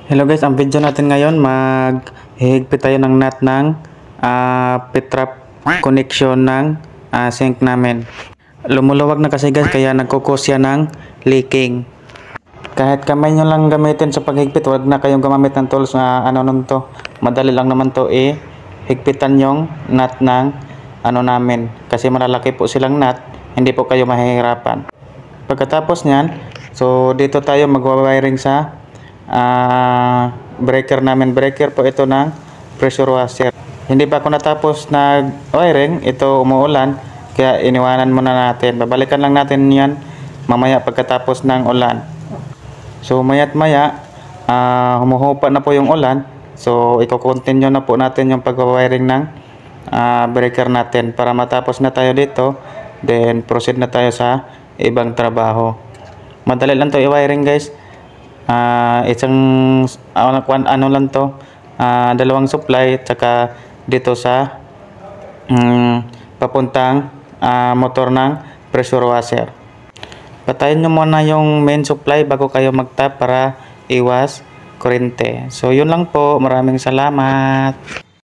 Hello guys, ang video natin ngayon maghihigpit tayo ng nut ng P-trap connection ng sink namin. Lumuluwag na kasi guys, kaya nagkukos yan ng leaking. Kahit kamay nyo lang gamitin sa paghigpit, wag na kayong gumamit ng tools na to. Madali lang naman to higpitan yung nut ng namin. Kasi malalaki po silang nut, hindi po kayo mahihirapan. Pagkatapos nyan, so dito tayo magwa-wiring sa breaker namin. Breaker po ito ng pressure washer. Hindi pa ako natapos nag wiring, ito umuulan, kaya iniwanan muna natin. Babalikan lang natin yan mamaya pagkatapos ng ulan. So maya't maya humuhupa na po yung ulan, so i-continue na po natin yung pag-wiring ng breaker natin para matapos na tayo dito, then proceed na tayo sa ibang trabaho. Madali lang to i-wiring guys. Isang lang to, dalawang supply tsaka dito sa papuntang motor ng pressure washer. Patayin nyo muna yung main supply bago kayo mag-tap para iwas kuryente. So yun lang po, maraming salamat.